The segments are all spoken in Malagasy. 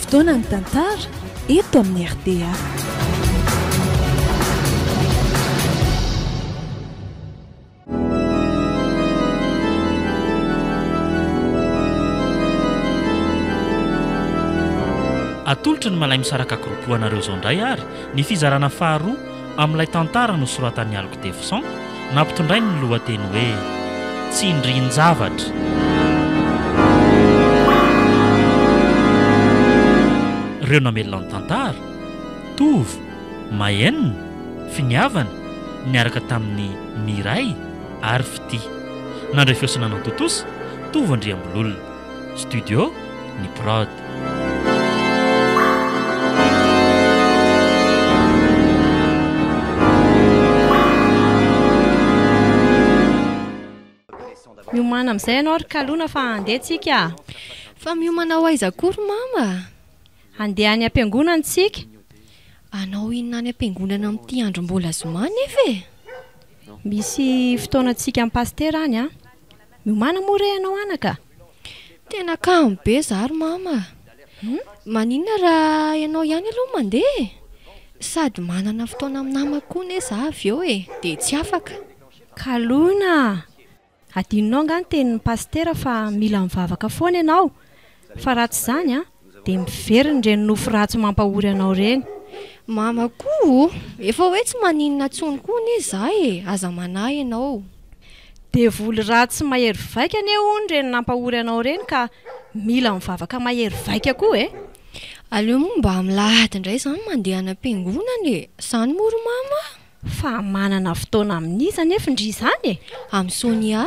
Fotoana ny tantara eto amin'ny RDA. Atolotry ny malay misaraka groupoanareo zao indray ary ny fizarana faharoa amin'ilay tantara no soratan'ny Alok Defsan nampitondray ny lohateny hoe Tsindrin-javatra. Ireo namelona ny tantara Tovy, Mahenina, Finiavana niaraka tamin'ny Miray ary Fity. Nandray fiosana Totosa, Tovy Andriambololona. Studio ny Prod. Miomana amin'izay ianao ry kalona fa handeha tsika. Fa miomana ho aiza akory mama? Handeha any am-piangonana tsika. Anao inona any am-piangonana amin'ity andro mbola zoma nefa e? Misy fotoanantsika amin'ny pastera any a. Miomana moa re ianao anaka? Tena kamo be zary mama. Maninona raha ianao ihany aloha mandeha? Sady manana fotoana amin'ny namako koa ne za avy eo e, dia tsy afaka. Kalona! Adinonao nga ny tenin'ny pastera fa mila mivavaka foana ianao. Fa ratsy izany a, dia miveriny ireny nofo ratsy mampahory anao ireny. Mama koa, efa hoe tsy maninona tsony koa ne za e, aza manahy ianao. Dia voly ratsy mahery vaika ane hono ireny nampahory anao ireny ka mila mivavaka mahery vaika koa e. Aleo moa mba milahady indray izany mandeha any am-piangonana e, izany moro mama. Fa manana fotoana amin'iza nefa ndry izany e. Amin'ny Sonia.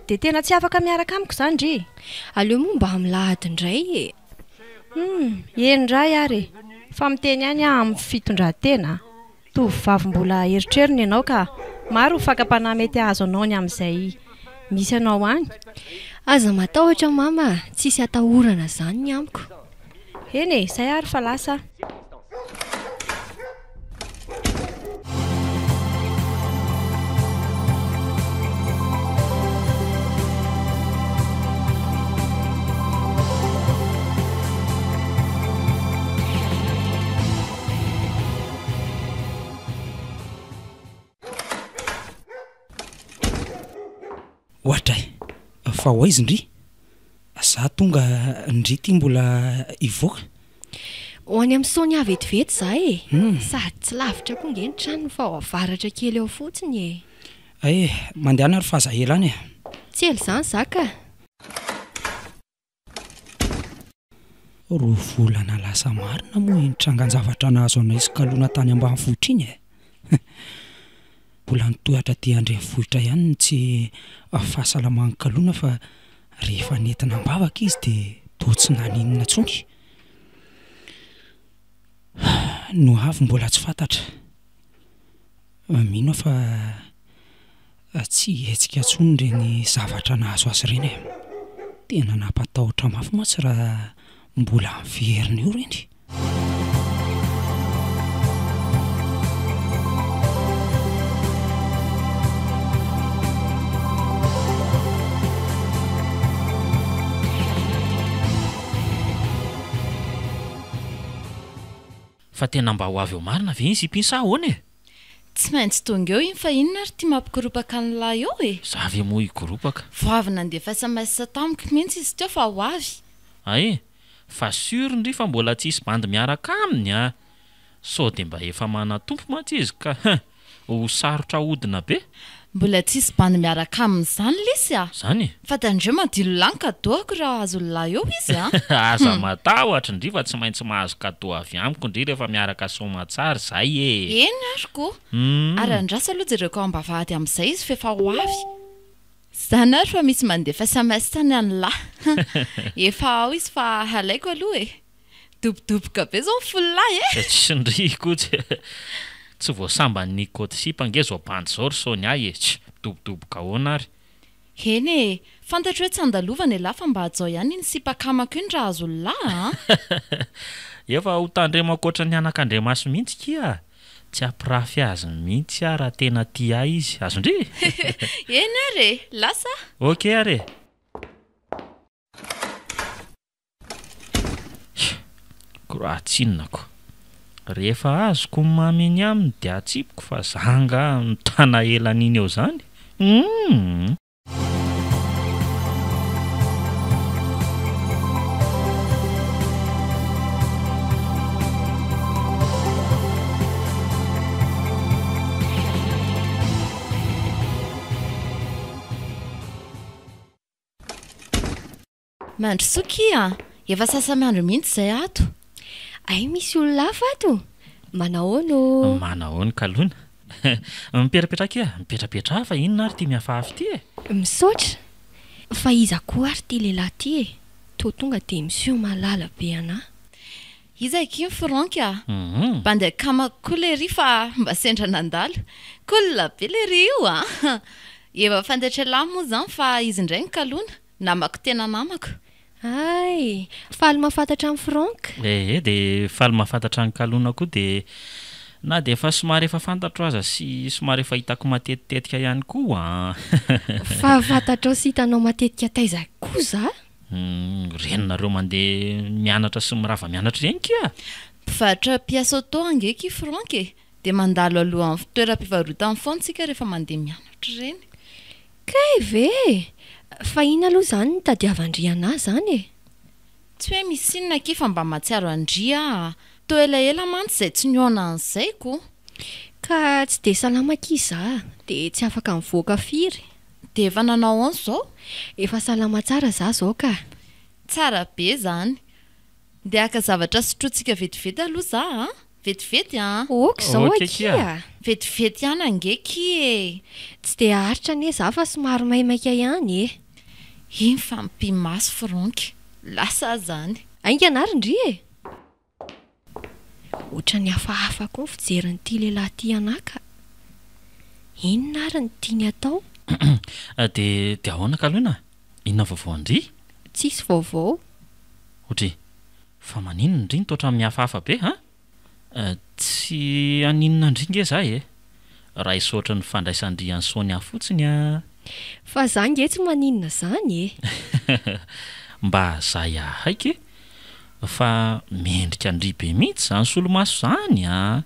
Dia tena tsy afaka miaraka amiko izany ndry. Aleo moa mba milahady indray e. Endray ary. Fa miteny ihany amin'ny fitondran-tena. Tovovavy mbola eritreriny ianao ka maro fakam-panahy mety azo anao ny amin'izay misy anao any. Aza matahotra mama, tsisy atahorana izany ny amiko. Eny e, izay ary fa lasa. Ohatray, fa hoaizy ndry? Za tonga ndry ty mbola ivoaka. Ho any amin'ny Sonia vetivety za e. Sady tsy lavitra koa nge ny tranony fa ho avaratra kely eo fotsiny e. Mandehana ary fahazahela any e. Tsy ely izany zaka. Ro volana lasa marina moa intrangan-javatra nahazo anay sy kalona tany ambanivohitra iny e. Mbola nitohatra ty andrenivohitra ihany tsy fahasalaman'ny kalona fa rehefa nentina ambavaka izy dia toa tsy naninona tsony. No avy mbola tsy fantatra. Mino fa tsy hetsika tsony ireny zavatra nahazo azy ireny e. Tena nampatahotra mafy mantsy raha mbola miverina eo ireny. Fa tena mba ho avy eo marina ve izy ipinsa ahoana e? Tsy maintsy tonga eo iny fa inona ary ty mampikorupaka ny lahy eo e? Za ve moa ikoropaka? Vao avy nandefa SMS tamiko mihitsy izy teo fa ho avy. Ae, fa sûr ndry fa mbola tsisy bandy miaraka aminy a. Sao dia mba efa manatompo mantsy izy ka ho sarotra hodina be. Mbola tsisy bandy miaraka amin'izany lisy a. Zany? Fa tandreo madilo lany kadoako raha azo lahy eo izy a. Aza matahotra ndry fa tsy maintsy mahazo kadô avy amiko ndry rehefa miaraka somatsara zay e. Eny ary koa. Ary andrasa aloha jereko ambavahady amin'izay izy fa efa ho avy. Zany ary fa misy mandefa SMS tany any lahy. Efa ao izy fa halaiko aloha e. Dobodoboka be zao folo lahy e. Tsy ndry kotsy. Tsy voasamban'ny côte sipa ngezo bandy zao ry Sonia e. Tsy dobodoboka ahoana ary. Eny e, fantatra hoe tsy andalovana e lahy fa mba hajao ihany ny sipakamako iny raha azo lahy. Efa ho tandremako oatra ny anak'Andriamaso mihitsy kia. Tsy ampirafy azy mihitsy raha tena tia izy. Azo ndry? Eny ary, lasa. Ok ary. raha tsinonako rehefa azoko mameny aminy dia atsipiko fa zanga mitana elan'iny eo zany. mandry sokia efa sasamiandro mihitsy izay ato. Ay misy olona hafa ato. Manahono? Manahono kalona. Mipetrapetraka mipetrapetra hafa inona ary ty miafafy ty e? Misaotra. Fa iza koa ary ty lehilahy ty e? To tonga dia monsieur malala be anahy. Iza eky Frank a? Bandeha kamako koa le ry fa mba sendra nandalo. Kolona be le ry io a. Efa fantaitra lahy moa zany fa izy indray ny kalona. Namako tena namako. Ay, faly mahafantatra amin'ny Frank. Dia faly mahafantatra ny kalona koa dia na dia efa somary efa fantatro aza sy somary efa hitako matetitetika ihany koa. Fa fantatrao sy hitanao matetika taiza koa za? Renonareo mandeha mianatra sy mirava mianatra ireny kia? Mpivarotra piasa auto angeky Frank e. Dia mandalo aloha amin'ny fitoeram-pivarotana foana tsika rehefa mandeha mianatra ireny. Kay ve? Fa ina aloha zany ny tadiavan-driana zany e. Tsy hoe misy inona ke fa mba matsiaro andria. To elaela mantsy izay tsy niona an'izay ko. Ka tsy dia salama kiza dia tsy afaka mivoaka firy. Dia efa nanao an'izao? Efa salama tsara za zao ka. Tsara be zany. Dia aka zavatra sotrotsika vetivety aloha za a? Vetivety a? Oka zao akia. Vetivety ihany angeky e. Tsy dia haritra anie za fa somary maimaika ihany e. Iny fa mpimaso Frank. Lasa zany. Ainganarindry e. Otra ny hafahafa koa fijerin'ity lehilahy ty anaka. Inona ary ny tiany atao? Dia ahoana kalona? Inona vaovao andry? Tsisy vaovao. Otry, fa maninona indry totra mihafahafa be ha? Tsy aninona indry nge za e? Raha isotra ny fandraisandry any Sonia fotsiny a. Fa za nge tsy maninona zany e. Mba za haiky fa mendrika andry be mihitsy zany solomaso zany a.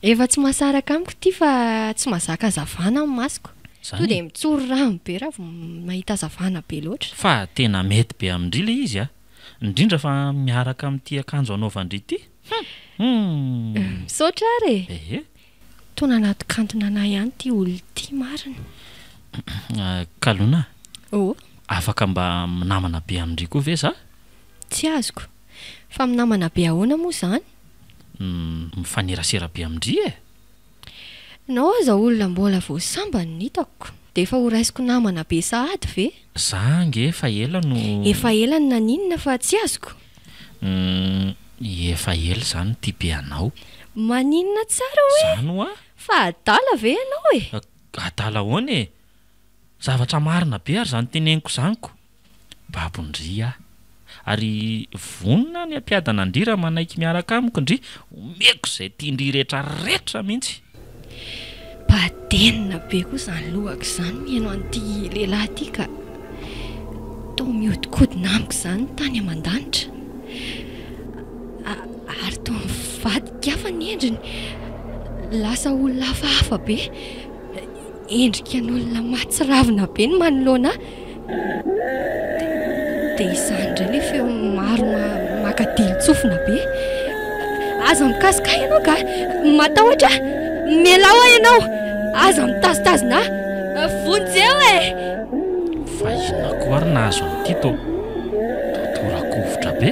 Efa tsy mahasaraka amiko ty fa tsy mahazaka hazavana amin'ny masoko. To dia mitsoro rano be raha vao mahita hazavana be loatra. Fa tena mety be amindry le izy a. Indrindra fa miaraka amin'ity akanjo anaovandry ity. Misaotra ary e. Tona anaty kantona anahy ihany ty olona ity marina. Kalona. Afaka mba minamana be amindry koa ve za? Tsy azoko. Fa minamana be ahoana moa zany? Mifanerasera be amindry e. Nao aza olona mbola voasambany ny hitako. Dia efa horaisiko namana be sahady ve? Za nge efa ela no... Efa ela ny naninona fa tsy azoko. Efa ela zany ty be anao. Maninona tsara hoe? Zany hoa? Fa adala ve ianao e? Adala hoana e. Zavatra marina be ary zany teneniko zaniko. Babondry a. Ary vonona ny ampiadana ndry raha manaiky miaraka amiko ndry. Omeko izay tiandry rehetra mihitsy. Badenina be koa zany lohako zany mihaino an'ity lehilahy ity ka. Toa mihodinkodina amiko zany tany aman-danitra. Ary toa mivadika hafa ny endriny. Lasa olona hafahafa be. Endrika n'olona matsiravina be ny manoloana. Dia izany indray le feo maro makadily tsofina be. Aza mikasika ianao ka. Matahotra. Mialao ianao. Aza mitazitazina. Vonjeo e. Fa inona koa ary nahazo an'ity torakovitra be.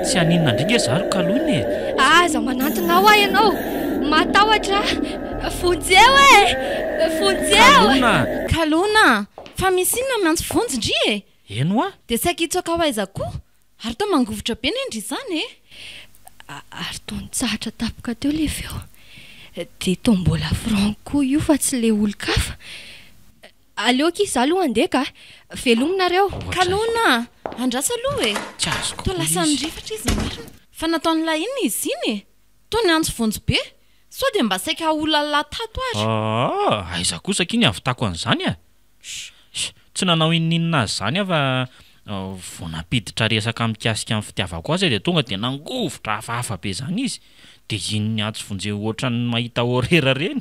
Tsy aninona indringa zaro kalony e. Aza manantona ao ianao. Matahotra. Vonjeo e. Vonjeo. Kalona. Fa misy inona miantso vonjindry e. Eno a? Dia saika hitsoaka ho aiza koa. Ary toa mangovotra be ny endry izany e. Ary toa nitsahatra tapoka teo le feo. Dia toa mbola Frank koa io fa tsy le olon-kafa. Aleo kiza aloha andeha ka. Velominareo. Kalona. Andrasa aloha e. Tsy azoko. Toa lasa nirifatra izy marina. Fa nataony lahiny izy iny e. Toa ny antso vonjy be. Sao dia mba saika olona tato ary. Aiza kosa kiny avitako an'izany a. Tsy nanao ininona azy zany fa Vao napiditra resaka mikasika amin'ny fitiavako azy dia tonga dia nangovotra hafahafa be zany izy dia iny atsy vonjeo ohatran'ny mahita horera reny.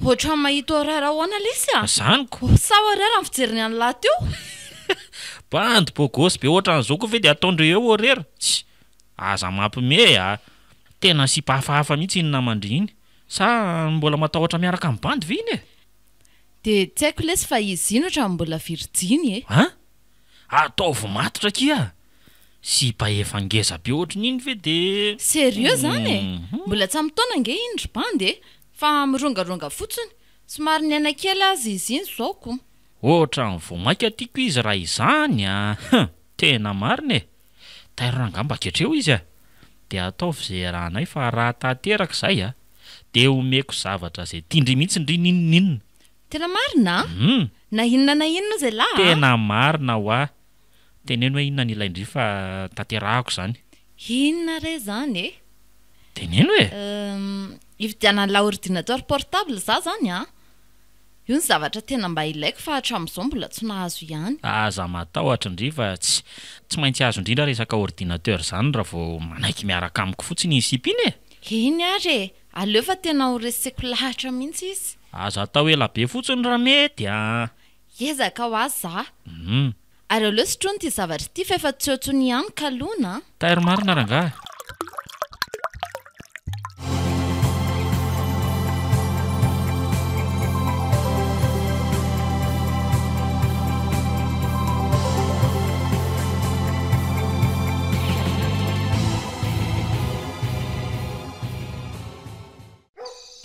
Ohatran'ny mahita horera hoana lesy a? Zaniko. Sa horera ny fijeriny any lahy teo? Bandy bogosy be ohatran'izao koa ve dia ataondreo eo horera? Tsy, aza mampime a. Tena sipa hafahafa mihitsy iny namandry iny. Sa mbola matahotra miaraka amin'ny bandy ve iny e? Dia tsy haiko lesy fa izy iny ohatran'ny mbola virjiny e. Ha? Ataovy matotra kia. Sipa efa ngeza be ohatran'iny ve dia... Sérieux zany e? Mbola tsy am'taona nge iny ry bandy e? Fa mirongaronga fotsiny. Somary niaina kely azy izy iny zao koa. Ohatran'ny vao maika tiako izy raha izany a. Tena marina e. Tairina angamba ketreo izy a. Dia ataovy zay rahanay fa raha tanteraka izay a. Dia omeko zavatra zay tindry mihitsy ndry ninninina. Tena marina? Na inona na inona zay lahy? Tena marina ho a. Teneno hoe inona nilaindry fa tanterahako zany. Inona re zany e? Teneno e? Ividianana ordinateur portable za zany a. Io ny zavatra tena mba ilaiko fa hatramin'izao mbola tsy nahazo ihany. Aza matahotra indry fa tsy maintsy azo indrindra resaka ordinateur zany raha vao manaiky miaraka amiko fotsiny iny sipa iny e. Iny ary e, aleo fa tena ho reseko lahatra mihitsy izy. Aza atao ela be fotsiny raha mety a. Ezaka ho azy za. Ary aleo sotroiny ity zavatra ity fa efa tsy ohatrony ihany kalona. Tairo marina rangahy.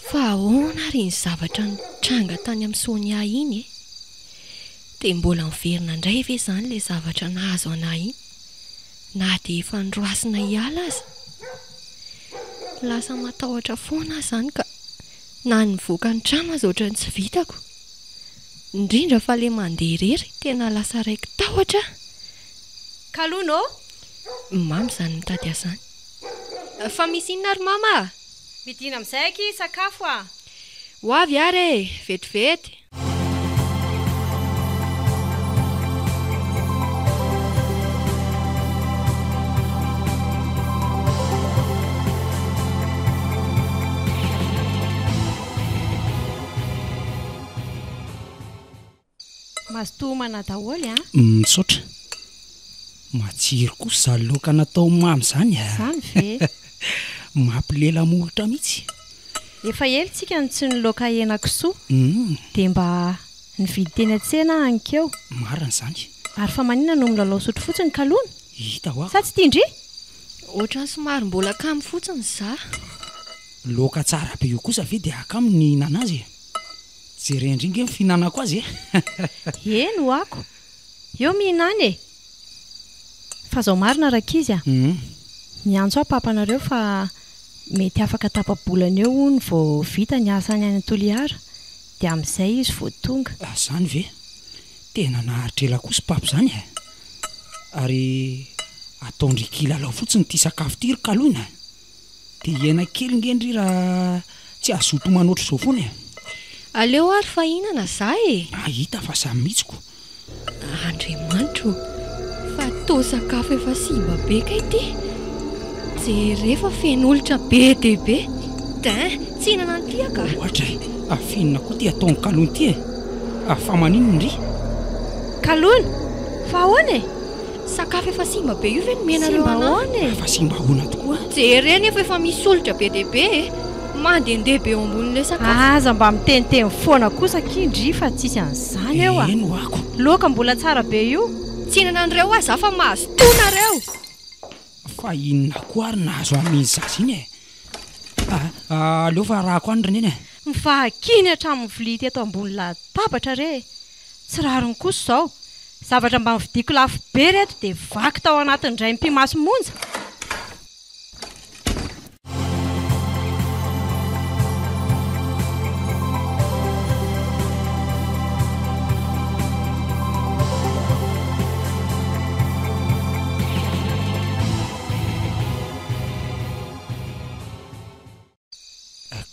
Fa ahoana ary ny zavatra nitranga tany amin'ny Sonia iny e? Dia mbola miverina indray ve zany ilay zavatra nahazo anahy iny? Na dia efa nroasina hiala aza? Lasa matahotra foana zany ka na nivoaka ny trano aza ohatran'ny tsy vitako. Indrindra fa ilay mandeha irery tena lasa raiky tahotra. Kalona ô? Mamy zany mitady azany. Fa misy inona ary mama? Midina amin'izay aky sakafo a. Ho avy ary e, vetivety. Mazotomana daholo a. Misaotra. Matsiro kosa laoka natao mamy zany a. Zany ve? Mampilela molotra mihitsy. Efa elitsika ny tsy nilaoka hena kisoa. Dia mba nividy teny an-tsena ankeo. Marina zany. Ary fa maninona no milalao sotro fotsiny kalona? Hita ho Sa tsy tindry? Ohatran'ny somary mbola kamo fotsiny za. Laoka tsara be io kosa ve dia akamo ny hinana azy. Jerendringe ny fihinanako azy e. Eno ako. Eo mihinana e. Fa zao marina rakizy a. Miantso papanareo fa mety afaka tapabolana eo ny vao vita ny asany any Toliara. Dia amin'izay izy vao tonga. Zany ve? Tena naharitra kosa papa zany e. Ary ataondry kilalao fotsiny ity sakafo ity ry kalona. Dia hena kely ngendry raha tsy azoto manoatra izao foana e. Aleo ary fa hinana za e. Hita fa samy mihitsiko. Andriamanitro, fa to sakafo efa simba be ka ity. Rehefa feno olitra be dia be. Tsy hinana an'ity aka. Ohatra e, afinina koa ty ataon'ny kalona ity e. Fa maninona ndry? Kalona? Fa ahoana e? Sakafo efa simba be io ve no menareo anahy? Fa simba ahoana tokoa? Jereny efa misy olitra be dia be e. Mandehandeha be eo ambonin'ilay sakafo. Aza mba miteniteny foana kosa kindry fa tsisy an'izany eo a. Eno ako. Laoka mbola tsara be io. Tsy hinana an'ireo aza fa mahazo tonareo. Fa inona koa ary nahazo amin'izy zaza iny e. Aleo fa rahako any reneny e. Mivahakiny hatramin'ny vilia teto ambony latabatra re. Tsy rariny kosa izao. Zavatra mba mividiko lafo be reto dia vaky tao anatin'ny iray mpimaso monja.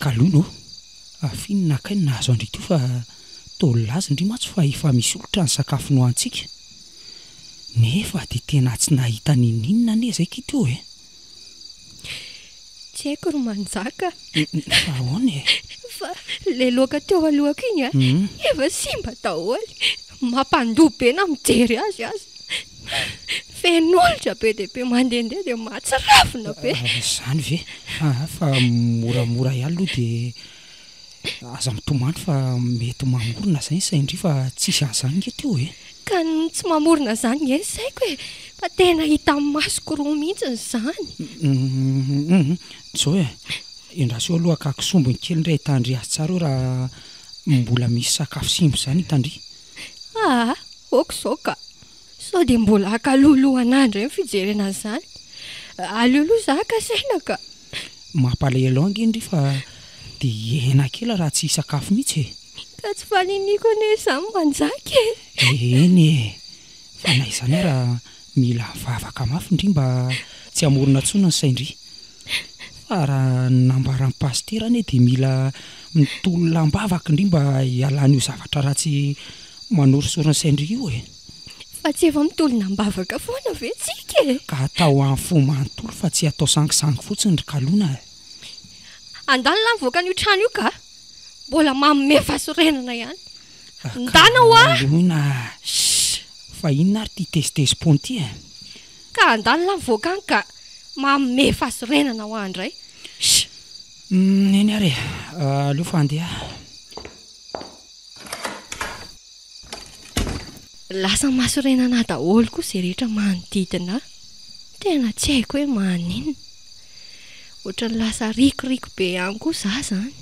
Kalona afinina akay nahazo andrito fa tolazy indry matsy fa efa misy olitra ny sakafo no antsika. nefa dia tena tsy nahita ninninona ne zay kiteo e. Tsy haiko ro manjaka. Fa ahoana e? Fa le loaka teo alohako iny efa simba daholo. Mampandoha be na mijery azy. Fen'olitra be dia be mandehandeha dia mahatsirafina be. Izany ve? Fa moramora ihany aloha dia aza mitomany fa mety mamorona izany saindry fa tsisy an'izany ngeteo e. Ka tsy mamorona izany nge saiko e. Fa tena hita amin'ny masoko roa mihitsy izany. Zao e, endraso aloha kakisombony kely indray hitandry azy tsara raha mbola misy sakafo simba izany hitandry. Oko izao ka. Sao dia mbola akalolohan'andro eny fijerena izany. Aleoloha za ka saina ka. Mampalahelo angendry fa dia hena kely raha tsy sakafo mihitsy e. Ka tsy faniniko ane izany manjaka e. Eny e, fa na izany raha mila vavaka mafy indri mba tsy hamorona tsona ny saindry. Fa raha nambaran'ny pastera ane dia mila mitolo lambavaka indri mba hialana io zavatra ratsy manorisorina saindry io e. Fa tsy efa mitolo lambavaka foana ve tsika e. Ka atao amin'ny fo manontolo fa tsy atao sangisangy fotsiny ry kalona e. Andalina mivoaka an'io trano io ka. Mbola manome fahasorenana ihany. Ndana ho Kalona. Fa inona ary ty tezitezi-pony ty e. Ka andalina mivoaka any ka. Manome fahasorenana ho andray. Eny ary e, aleo fa andeha. Lasa mahasorenana daholo koa izay rehetra manodidina. Tena tsy haiko hoe maninona. Ohatran'ny lasa rikoriko be ihany koa za zany.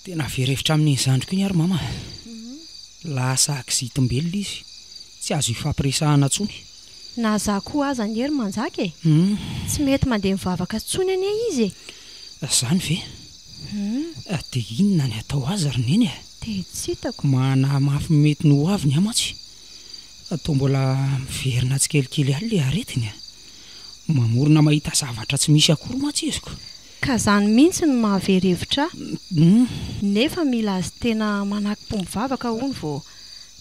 Tena verevitra amin'ny zandriko iny ary mama. Lasa akisitim-belona izy. Tsy azo ifampiresahana tsony. Na za koa aza ny hery manjaka e. Tsy mety mandeha mivavaka tsony ane izy e. Zany ve? Dia inona ny atao azy ry neny e? Dia tsy hitako. Mana mafy mety no avy ny amatsy. Atao mbola miverina tsikelikely ihany le aretiny. Mamorona mahita zavatra tsy misy akory matsy iziko. Ka zany mihitsy no mahaverevitra. Nefa mila azy tena manaky-po mivavaka hono vao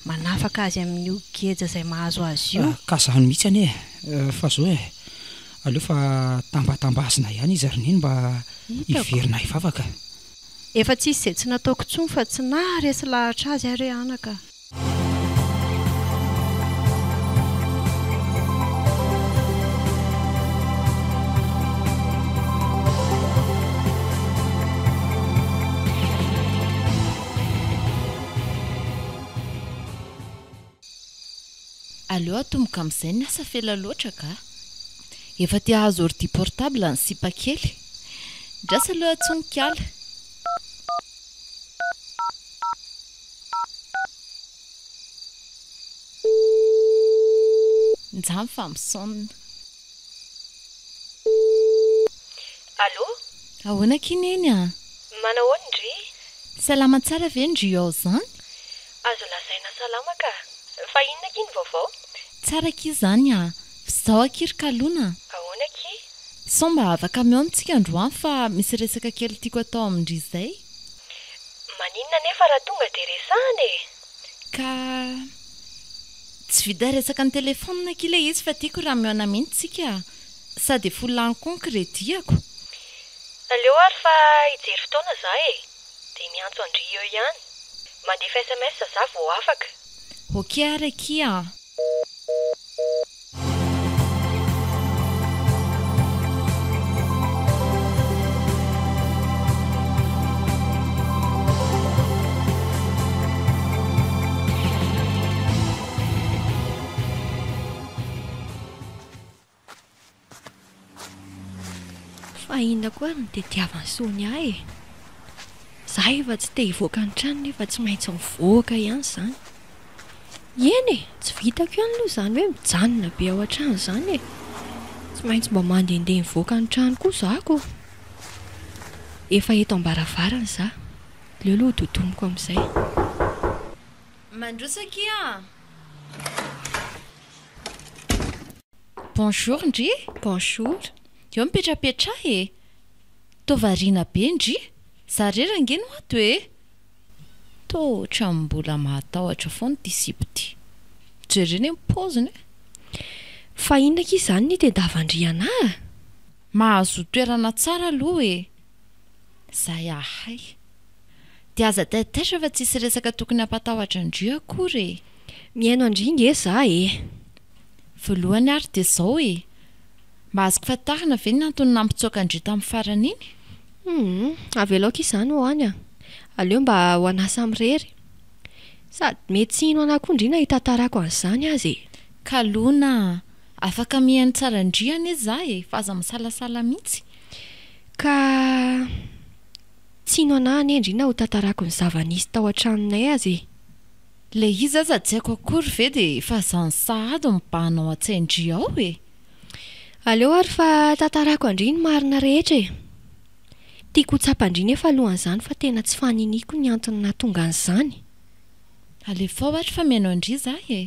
manafaka azy amin'io geja izay mahazo azy io. Ka zany mihitsy ane fa zao e, aleo fa tambatambazina ihany izy ry neny mba hiverina hivavaka. Efa tsisy izay tsy nataoko tsony fa tsy naharesy lahatra azy ary anaka. Aleo atomboka amin'izay ny asa fela loatra ka. Efa tia azo ordi portable ny sipa kely. Drasa aloha atsonikaala. Njamy fa misonina. Allo? Ahoana kineny a? Manao ndry? Salama tsara ve ndry ao zany? Azo lazaina salama ka. Fa inona kiny vaovao? Tsara ki zany a. Zaho akiry kalona. Ahoana ki? Sao mba afaka miaontsika androany fa misy resaka kely tiako atao amindry izay. Maninona nefa raha tonga dia resahana e? Ka tsy vida resaka ny telefona kile izy fa tiako raha miaona mintsika. Sady fo laniko ny krediako. Aleo ary fa hijery fotoana za e. Dia miantso andry eo ihany. Mandefa SMS za vao afaka. Ok ary kia. Fa inona koa ny tetiavany sony ahy e. Za efa tsy te hivoaka ny trano nefa tsy maintsy mivoaka ihany izany. Eny e, tsy vitako ihany aloha izany hoe mijanona be ao an-trano izany e. Tsy maintsy mba mandehandeha mivoaka ny trano koa zako. Efa eto ambaravarana za. Leo aloha dodoniko amin'izay. Mandrosa kia. bonjour ndry bonjour eo mipetrapetra e tovariana be ndry zarerangeno ato e tohatra mbola mahatahotra foany ty sipity jereny mipoziny fa inona k izany ny tedavandriana mahazo toerana tsara aloha e zay ahay dia aza taitaitra fa tsisy resaka tokony hampatahotra ndry akory e miaino andringe za e voalohany ary dia zao e mahazoko fatarina ve ny antony nampitsoaka andry tamin'ny farany iny aveloaka izany ho any a aleo mba ho anasa amirery sady mety tsy ino anakondrina hitantarako an'izany azy e kalona afaka mihaino tsara ndriana izy za e fa aza misalasala mihitsy ka tsy ino anahany endrina ho tantarako ny zava-nisy tao an-tranonay azy e le izy aza tsy haiko akory ve dia fa zany sahady mibahanao an-tsaindry ao e aleo ary fa tantarako andriny marina rehetra e tiako ho tsapandriny efa alohan'izany fa tena tsy faniniko ny antony nahatonga an'izany alefa ohatra fa miaino andry za e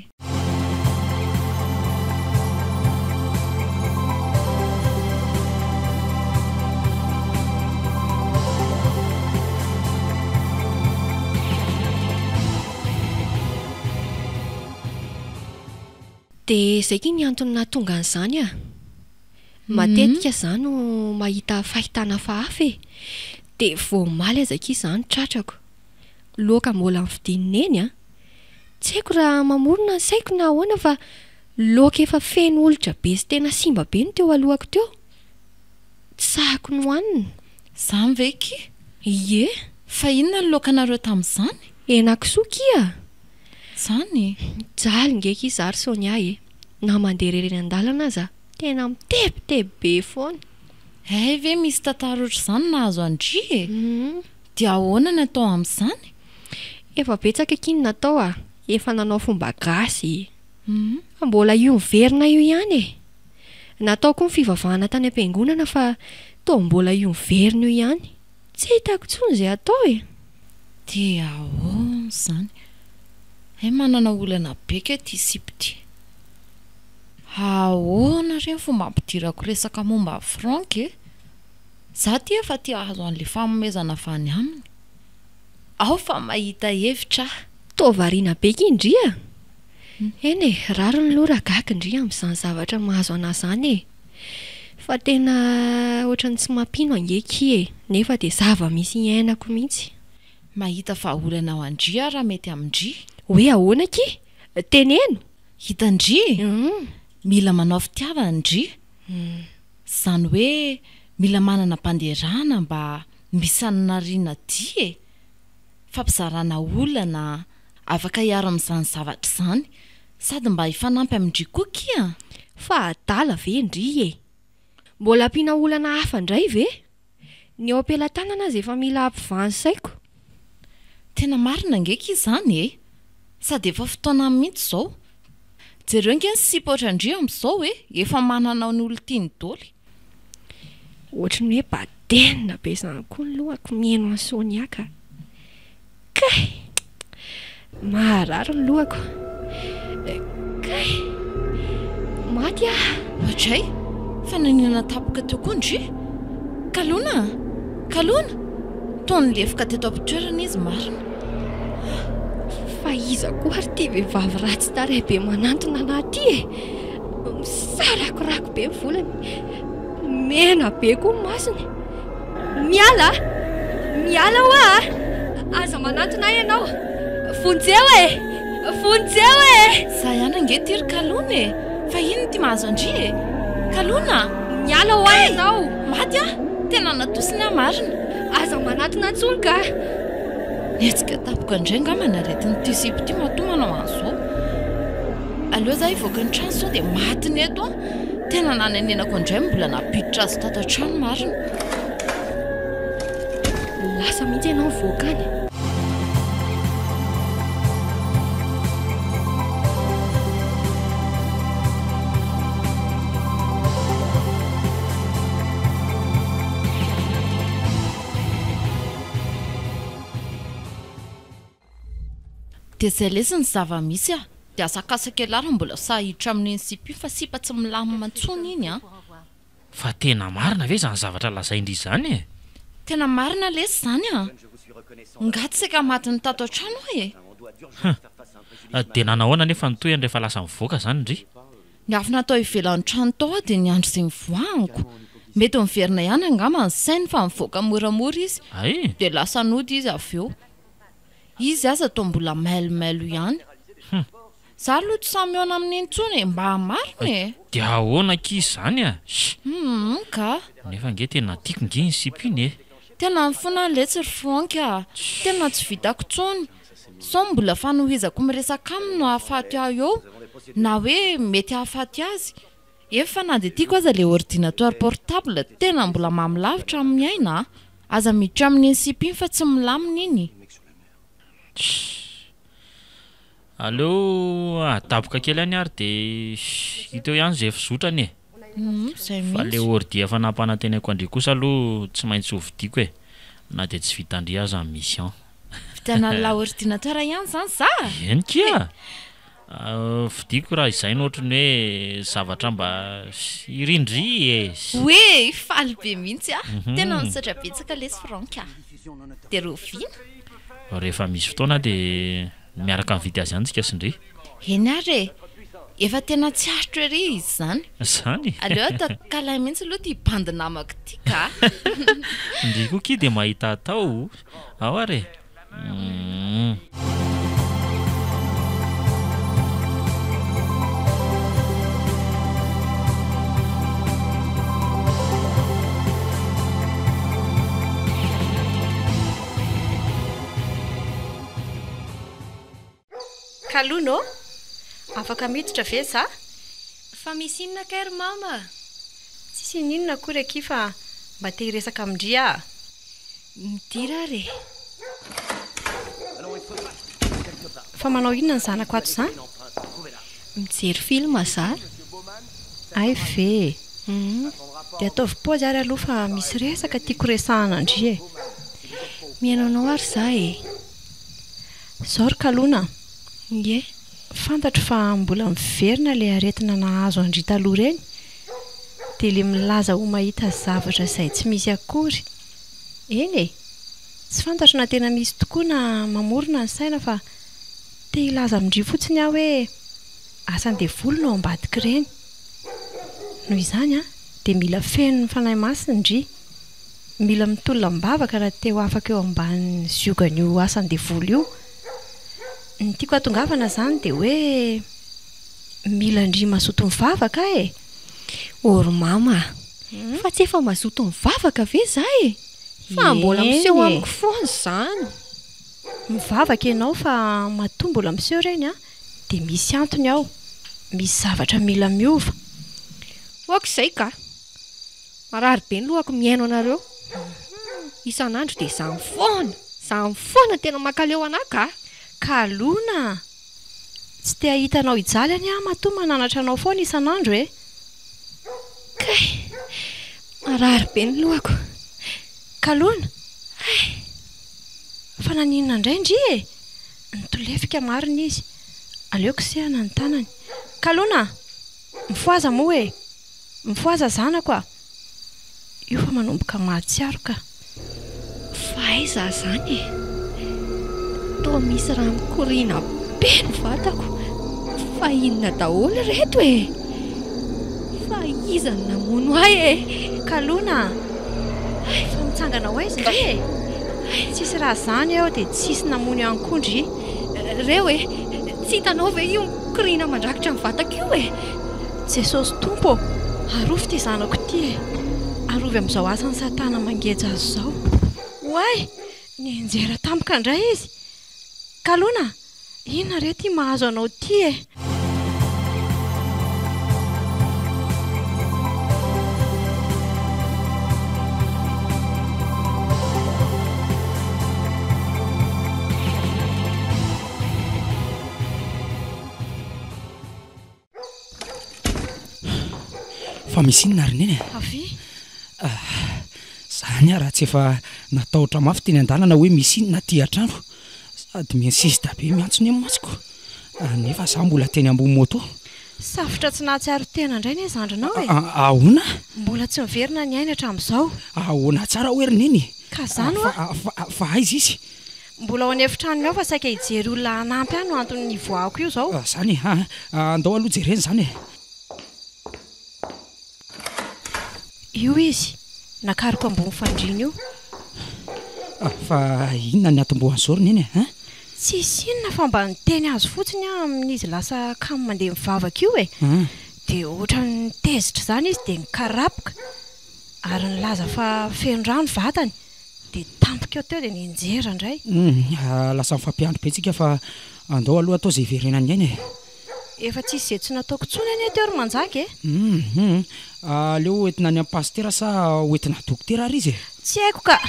dia zay ky ny antony nahatonga an'izany a matetika zany no mahita fahitana fahafa e dia voamaly azaka izany tratrako loaka mbola mividinina eny a tsy haiko raha mamorona ny saiko na ahoana fa loaka efa feno olotra be sy tena simba be ny teo alohako teo tsahako ny hoanina zany ve ky ie fa inona ny loakanareo tamin'izany henakisokia zany jaly ngeka izary sonia e na mandeha rereny an-dalana aza tena mitebiteby be foana ay ve misy tantara oatra izany nahazo andry e dia ahoana ny atao amin'izany efa betsaka kiny natao a efa nanao fomba gasy mbola io miverina io ihany e natao koa ny fivavahana tany am-piangonana fa toa mbola io miverina io ihany tsy hitako tsony izay atao e dia ahoana izany ay manana olana beka ty sipity ahoana reny fo mampidirako resaka momba Frank e za ty efa ty ahazo an'le famomezana avany aminy ao fa mahita hevitra tovariana beka indria eny e rary ny lora gaky indria amin'izany zavatra mahazo ana zany e fa tena ohatrany tsy mampino angeky e nefa dia zava misy iainako mihitsy mahita fa olana ao andria raha mety amindry hoe ahoana ky teneno hitandry mila manao fitiavana ndry zany hoe mila manana mpanderana mba misanonariana dy e fampizarana olana afaka hiaro amin'izany zavatra izany sady mba hifanampy amindry koa kia fa adala ve ndry e mbola ampiana olana hafa ndray ve ny ao am-pelantanana azy efa mila ampivany saiko tena marina ngeky izany e sady efa fotoana mihitsy izao jereo nge ny sipotra ndry amin'izao e efa mananao ny olo tiany doly ohatra ny hoe badenina be zany koa ny lohako mihaino an'Soniaka kay maharary ny lohako kay maty a hatray fa naninana tapoka teo koa ndry kalona toa ny lefoka teto am-pitoerana izy marina fa iza koa ary ty vehivavy ratsy taray be manantona anaty e misarakorako be ny volany mena be koa ny masony miala ho a aza manantona ianao vonjeo e za ihany ange tiry kalona e fa ino ty mahazo andry e kalona miala ho a ianao maty a tena natosiny amarina aza manantona ntsony ka netsika tapoka indray nga manaretiny ty sipo ty matomanao an'izao aleo za hivoaka ny trano sao dia matiny eto a tena nanenenako indray mbola napiditra azy tato an-trano marina lasa mihitsy ianao voakany dia izay lesy ny zava-misy a dia asakasakelaara mbola sahiditra amin'ny NCP fa sipa tsy milamina mantsony iny a. Fa tena marina ve zany zavatra lazaindry izany e? Tena marina lesy zany a. Ngaty seka matiny tato an-trano e. Dia nanahoana nefa nitoyany rehefa lasa mivoaka zany ndry? Ny afo natao ivelan'ny trano tao a dia ny andro izay mivoahako. Mety miverina ihany angamba ny sainy fa mivoaka moramora izy. Ay, Dia lasa nody izy avy eo. Izy aza toa mbola mailomailo ihany. Za aloha tsy samy eo amin'ny intsony mba marina e. dia ahoana kizy zany a? Ka Nefa nge tena tiako nge NCP iny e. tena mifona letsy ry Franka. Tena tsy vitako tsony. Sao mbola fanohizako miresaka aminy no hahafaty aho eo na hoe mety hahafaty azy. Efa na dia tiako aza le ordinateur portable tena mbola mamilavitra amin'ny aina. Aza miditra amin'ny NCP fa tsy milamina iny. Allo, tapoka kely any ary dia hiteo ihany zay fizotrany e. Zay Fa le ordi efa nampanantenako andry kosa aloha tsy maintsy hovidiko e. Na dia tsy vita andry aza amin'ny mission. Vitana la ordinateur ihany zany za. Eny kia. Vidiko raha izay no ohatrany hoe zavatra mba irindry e. Hoe faly be mihitsy a. Tena misaotra betsaka lesy Franka. Dia rovina. Rehefa misy fotoana dia miaraka mividy azy antsika sindry. Eny ary e. Efa tena tsy arotro ery izy zany. Zany. Aleo atao kala mihitsy aloha ty bandy namako ty ka. Ndry koa ki dia mahita tao. Ao ary. Kalono, afaka miditra ve za? Fa misy inona kay ry mama? Tsisy ninona akory aky fa mba te hiresaka amindry aho. Midira re. Fa manao inona ny zanako ato izany? Mijery film za. Ay ve. Dia ataovy paozy ary aloha fa misy resaka tiako resahana andry e. Miainanao ary za e. Zao ry Kalona, Ie. fantatro fa mbola miverina le aretina nahazo andry taloha reny. Dia le milaza ho mahita zavatra izay tsy misy akory. Eny e, tsy fantatro na tena misy tokoa na mamorona ny saina fa te hilaza amindry fotsiny aho hoe asa andeha volona ao ambadika ireny. Noho izany dia mila feno ny fanahy masina indry. Mila mitolona mibavaka raha te ho afaka eo ambany ziogan'io asa andeha vola io. Ny tiako atongavana zany dia hoe mila indry mazoto mivavaka e. Oro mama. Fa tsy efa mazoto mivavaka ve za e? Fa mbola miseho amiko foana zany. Mivavaka ianao fa matoa mbola miseho reny dia misy antony ao. Misy zavatra mila miova. Oak'izay ka. Marary be ny lohako miaino anareo. Isan'andro dia za mifoana. Za mifoana tena mankaleo anahy ka. Kalona, tsy te hahitanao hijaly any matoa mananatra anao foana isan'andro e. Kay, marary be ny lohako. Kalona, fa naninona indray ndry e. Nitolefika marina izy. Aleoko sehana ny tanany. Kalona, mifoaza moa e. Mifoaza zanako a. Io fa manomboka mahatsiaro ka. Fa aiza zany e. Toa misy raha mikoriana be ny vatako. Fa inona daholo reto e. Fa iza ny namono ahy e. Kalona, fa mitsangana ho aiza ndry e. Tsisy raha zany ao dia tsisy namono ihany koa ndry. Reo e, tsy hitanao ve io mikoriana mandrakitra ny vatako io e. Jesosy tompo, arovy ty zanako ty e. Arovy amin'izao asany satana mangeja azy izao. Hoay, nianjera tampoka indray izy. Kalona, inona re ty mahazo anao ty e. Fa misy inona ary neny e? Avy? Zany raha tsy efa natahotra mafy teny an-dalana hoe misy inona ty an-trano. Sady miinsista be miantsony amin'ny masoko. nefa za mbola teny ambony moto. Safotra tsy nahatsiaro tena indray ny zandrinao e. Ahoana? Mbola tsy miverina ny aina hatramin'izao. Ahoana tsara hoerina iny? Ka zany fa aiza izy? Mbola ao an'efitrano ao fa saika hijery olona hanampy any no antony voako io izao. Zany andao aloha jereny zany e. Io izy nakariko ambony fandriana io. Fa inona ny atombohany zorony iny e? Tsisy inona fa mba niteny azy fotsiny amin'izy lasa kamo mandeha mivavaka io e. Dia ohatra ny tezitra zany izy dia nikarapoka ary nilaza fa feno rano vatany dia tampika eo teo dia ninjera indray. Lasa mifampiandro be tsika fa andao aloha atao izay iverenany aina e. Efa tsisy izay tsy nataoko tsony anie teo ry manjaka e. Aleo entina any amin'ny pastera sa entina dokotera ary izy e? Tsy haiko ka,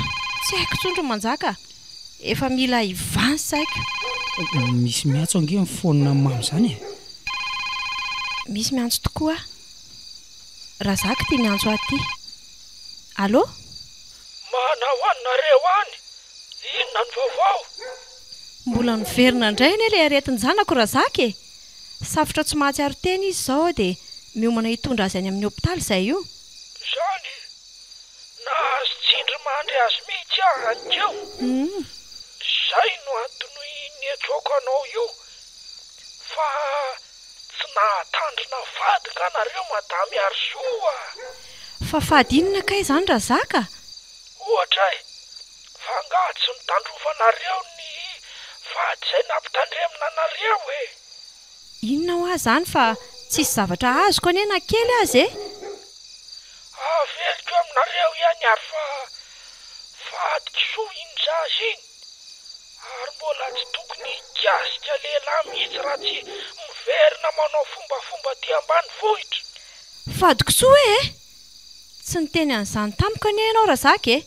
tsy haiko tsondro manjaka. Efa mila ivany saiko. Misy miantso ange ny fonina mamy zany e. Misy miantso tokoa. Razaka tia miantso aty. Allô? Manao anareo any? Inona ny vaovao? Mbola miverina indray anie ilay aretin'ny zanako Razaka e. Safotra tsy mahatsiaro teny izy izao dia miomana hitondra azy any amin'ny hôpitaly izay io. Zany? Nahazo tsindry mandry azy mihitsy ankeo. Zay no antony niatsoako anao io. Fa tsy nahatandrina fady ka nareo madamy Arsoa. Fa fady inona kay izany Razaka? Ohatra e, fa angaha tsy nitandrovanareo ny fady izay nampitandremina nareo e. Inona ho azy izany fa tsisy zavatra azoko anie na kely azy e? Aveliko aminareo ihany ary fa fady kisoa injazy iny. Ary mbola tsy tokony higasika lehilahy mihitsy raha tsy miverina manao fombafomba aty ambanivohitra. Fady kisoa e? Tsy niteny an'izany tampoka anie ianao Razaka e?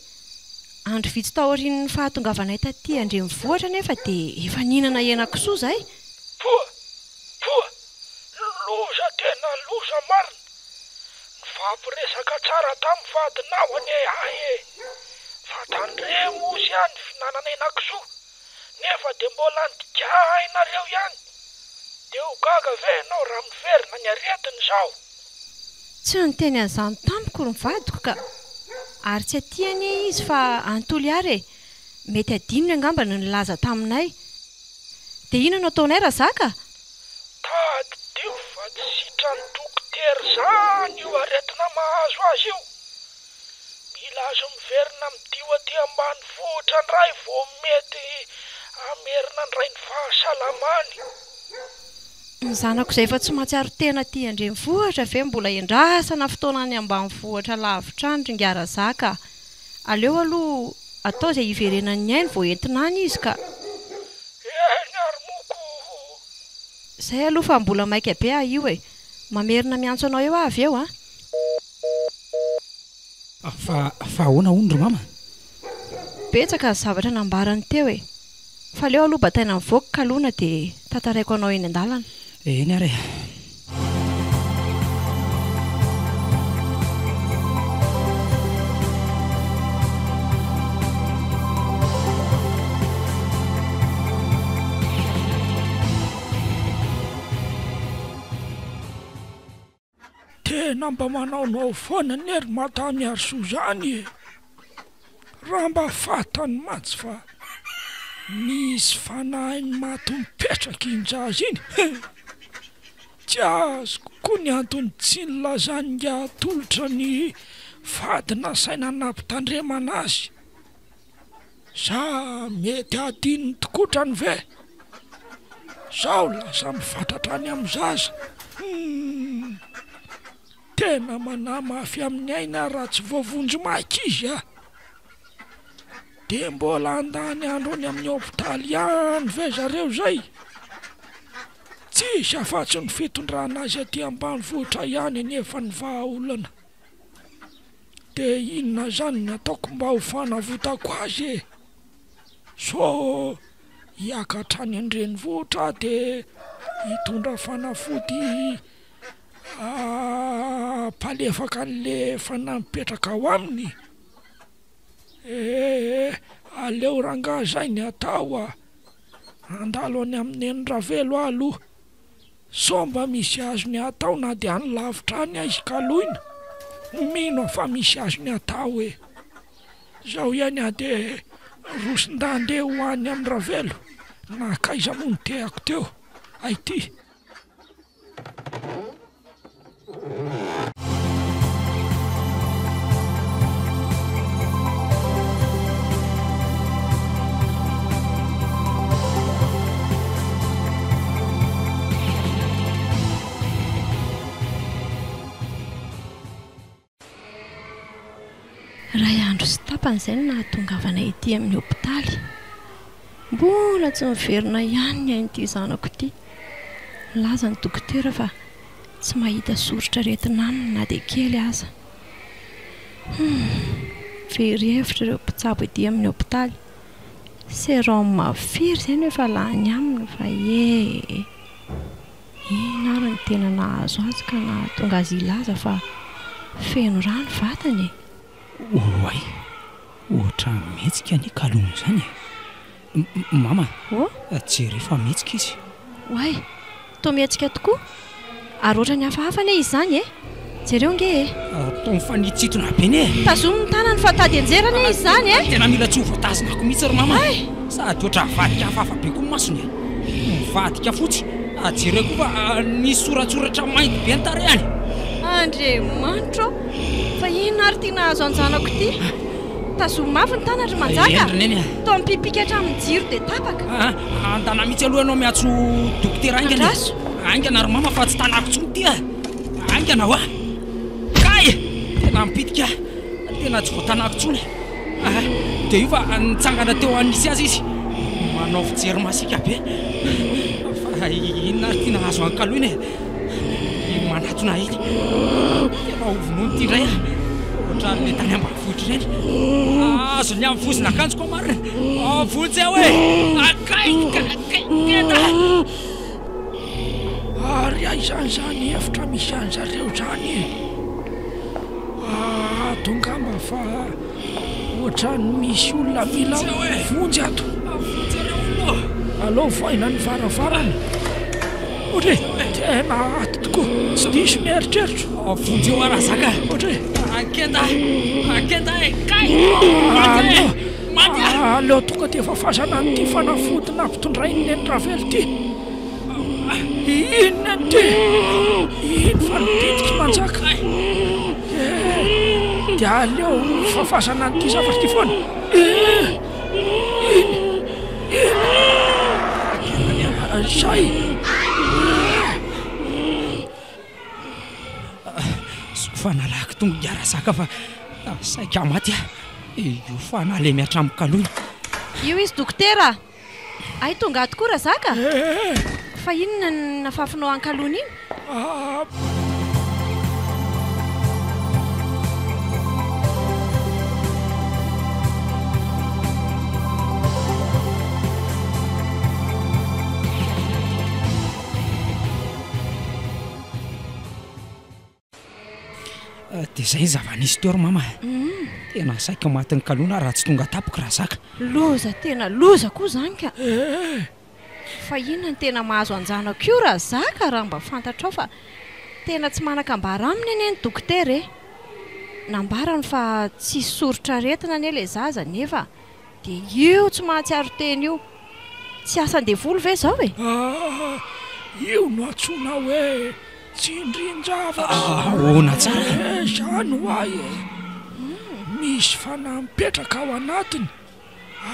Andro vitsy taorian'ny fahatongavanay taty Andrenivohitra nefa dia efa nihinana hena kisoa izay. Poa, loza tena loza marina. Nifampiresaka tsara tamin'ny vadinao anie ahy e. Fatandremo ozy ihany fihinanana hena kisoa. Nefa dia mbola nitigahainareo ihany. Dia ho gaga ve ianao raha miverina ny aretiny izao? Tsy niteny an'izany tampoka ny vadiko ka. Ary tsy atiany izy fa antoly ary e. Mety adinony angamba no nilaza taminay. Dia inona no ataonay Razaka? Taddio fa tsy sitran'ny dokotera zany io aretina mahazo azy io. Mila azo miverina midio aty ambanivohitra ndray vao mety amerina ndray ny fahasalamany. Ny zanako izay efa tsy mahatsiaro tena aty Andrenivohitra ve mbola endrasana fotoana any ambanivohitra lavitra any ringa Razaka. Aleo aloha atao izay iverenan'ny ainy vao entina any izy ka. Eny ary moko. Izay aloha fa mbola maika be ahy io e. Mamerina miantso anao eo avy eo a. Fa ahoana ondry mama? Betsaka ny zavatra nambarany teo e. Fa leo aloha bataina mivoaka kalona dia tantaraiko anao eny an-dalana. Eny ary. Tena mba manaonao foana ny ery matany Arsoa zany e. Raha mba fatany matsy fa misy fanahiny maty mipetraka injazy iny. Tsy azoko koa ny antony tsy nilazany atolotra ny fady nasaina nampitandremana azy. Sa mety adininy tokotrany ve? Sao lasa mifantatra any amin'ny zaza. Tena manamafy amin'ny aina raha tsy voavonjy maika izy a. Dia mbola andany andro any amin'ny hôpitaly ihany ve zareo zay? Tsisy afa-tsy ny fitondrana azy aty ambanivohitra ihany nefa ny vahaolana. Dia inona zany ny ataoko mba ho fanavotako azy e? So hiakatra any Andrenivohitra dia hitondra fanafody palefaka an'le fanahy-mipetraka ao aminy. Aleo rangaha zay ny atao a. Andalo any amin'ny Eny Ravelo aloha sao mba misy azony atao na dia any lavitra any aizy kaloina mino fa misy azony atao hoe zaho ihany a dia rosin-dandeha ho any amin'ny ravelo na kaiza mono tehako teo aity Ray andro sy tapany izay no nahatongavana ety amin'ny hopitaly. Mbola tsy miverina ihany ny ain'ity zanako ity. Laza ny dokotera fa tsy mahita soritra retina aminy na dia kely aza. Very hevitra ireo mpitsabo ety amin'ny hopitaly. Sérum mafiry izay no efa lany aminy fa ina ary ny tena nahazo azy ka nahatonga azy ilaza fa feno rano vatany. Oay, ohatra mihetsika ny kalona izany mama, jery efa mihetsika izy. Oay, toa mihetsika tokoa. Ary ohatra ny hafahafany izy izany jereo nge toa mifanitsitona be ne tazomy ny tanany fa tady anjerana izy izany tena mila tsy ho voatazonako mihitsy ry mama sady ohatra vadika hafahafa be koa ny masony mivadika fotsy jereko fa nisy soratsoratra mainty be ny tary any. Andriamanitra fa ino ary tia nahazo anjanako ity tazomy mafy ny tanany ry manjaka toa mipipika hatramin'ny jiro dia tapaka andana mihitsy aloha ianao miatso dokotera aingana aingana ry mama fa tsy tanako tsony ty aingana hoa kay tena mipitika tena tsy voatanako tsony dia io fa nitsangana teo anisy azy izy manao fijery masika be fa inona ary tia nahazo ankaloina manatona iny tena ovonony ty indray ohatra le tany ambanivohitra ireny azo ny amin'ny vozina akanjo koa marina vonjy aho hoe akaikaketa ary aizany zany efitra misy any zareo zany tongamba fa ohatra ny misy olona mila vonjy ato aloha voaina ny varavarany ohatra tena ato tokoa tsy diso mieritreritra vonjy eo arazaka ohatra akenda kay aleo tonga dia fafazana nyity fanafodina ampitondrainy ny ravelo ty inona ty ino fa nitetiky manjaka dia aleo fafazana nyity zavatra ty foana zay fanalahako tonga iarasaka fa saika maty io fanale mihatramin'ny kaloina io izy dokotera ay tonga tokoa razaka fa inona ny nafafinao ankaloina iny dia zay zava-nisy teo ry mama tena saika maty ny kaloina raha tsy tonga tapoka raha zaka loza tena loza koa zany ka fa inona ny tena mahazo anjanako io raha zaka raha mba fantatrao fa tena tsy manan-kambara aminy eny ny dokotera nambarany fa tsy soritra retina anie ilay zaza nefa dia io tsy mahatsiaro teny io tsy asan-devolo ve zao io no atsona hoe tsindrin-javatra ahoana tsara zany ho ay misy fanampetraka ao anatiny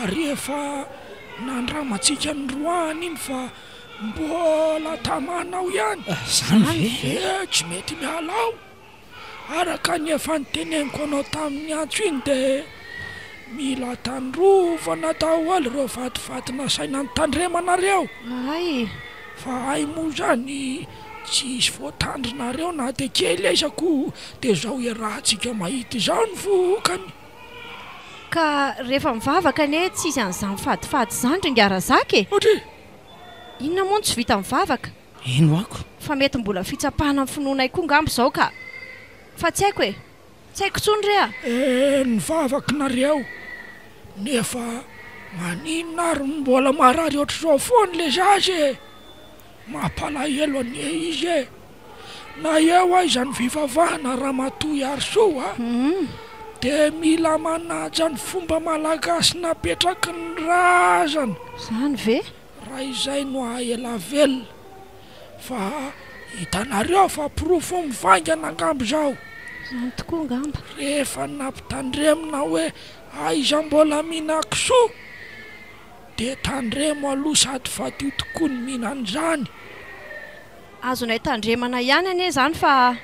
ary efa nandramantsika ny roany iny fa mbola tamanao ihany zany ve tsy mety mialao araka ny efa niteneniko anao tamin'ny antso iny dia mila tandrovana daholo ireo vativatina saina ny tandremanareo ay fa ay moa zany tsy isy voatandrinareo na dia kely aizako dia zao rahantsika mahita izao ny vokany ka rehefa mivavaka ane tsy izy an'izany fadifady zany ringarazaka ohatra inona moa no tsy vita mivavaka eno ako fa mety mbola fitsapahana amin'ny finoanay koa ngambo izao ka fa tsy haiko tsy haiko tsony rea nivavaka nareo nefa maninona ary mbola marary ohatr'izao foany le zazy mampalahelo anie izy e na eo a izany fivavahana raha matoy arysoa de mila manaja ny fomba malagasy napetraky ny razana zany ve raha izay no ahela velona fa hitanareo fa pirofo mivangana angambo zao zany tokoa ngamba rehefa nampitandremona hoe aiza mbola mihinan-kisoa de tandremo aloha sady vadio tokoa ny mihinan'izany azonay tandremana ihany anie zany fa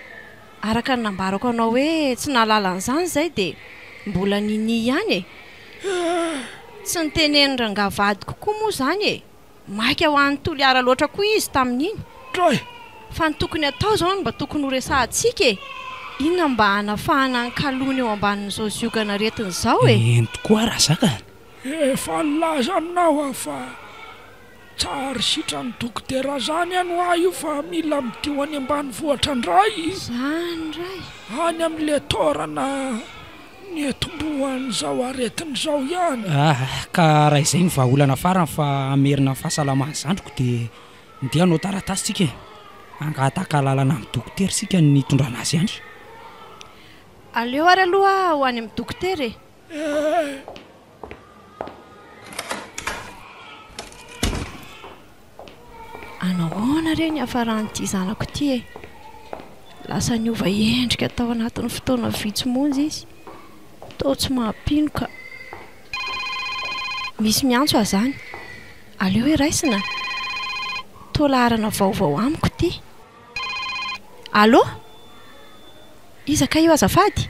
araka ny nambarako anao hoe tsy nalalan'izany zay de mbola nini ihany tsy niteneny rangavady kokoa moa zany e maika ho an'ny toliara loatra koa izy tamin'iny troy fa ny tokony atao zao ny mba tokony ho resahantsika e inona mba hanafahana ny kalony eo ambanin'izao ziokana retin'izao e eny tokoa raha zaka efa laza aminao fa tsary sitra ny dokotera zany ano ah io fa mila midio any ambany vohatra ndray zany ray any amin'le torana ny etombohan'izao aretin'izao ihany ka raha izay ny vahaolana farany fa amerina ny fahasalamany zandroko de ndia anao taratasy tsika angataka lalana amin'ny dokotera sika ny tondrana azy ihany aleo ary aloha ho any amin'ny dokotera e anaoana reo ny hafaran'ity zanako ity e lasa ny ova endrika tao anatin'ny fotoana vitsomonjy izy tao tsy mahampino ka misy miantso azany aleo hoe raisina tolarana vaovao amiko ity allo izaka io azafady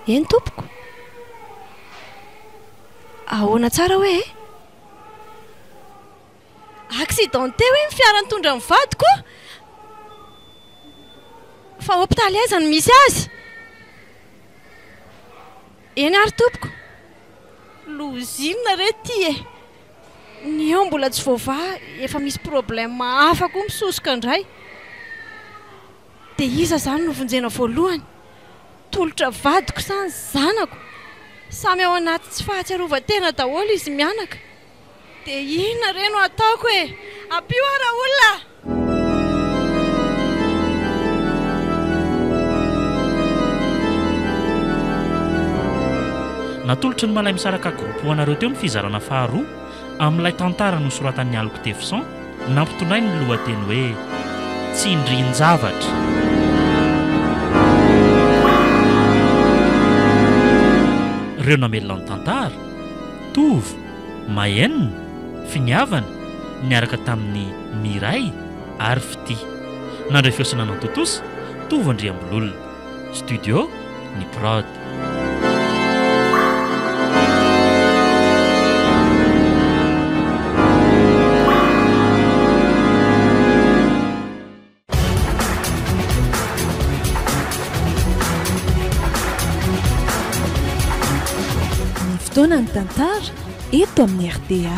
eny tompoko ahoana tsara hoe accidenté hoe ny fiara nitondra ny vadiko fa hôpitaly aizany misy azy eny ary tompoko lozinina re ty e ny eo mbola tsy voavaha efa misy problème hafa koa misosoka indray de iza zany no vonjena voalohany tolotra vadiko sany zanako samy ao anaty tsy fahatsiarovatena daholo izy mianaka de inona re no ataoko e ampio ara olona natolotry ny malay misaraka groupe ho anareo teo ny fizarana faharoa amin'ilay tantara no soratan'ny aloko tefisan nampitonay ny lohateny hoe tsindrin-javatra ireo namelona ny tantara tovy mahenina finiavana niaraka tamin'ny miray ary fity nandray fiosana nantotosa tovy andriambololona studio ny prod fotoana ny tantara eto amin'ny RDA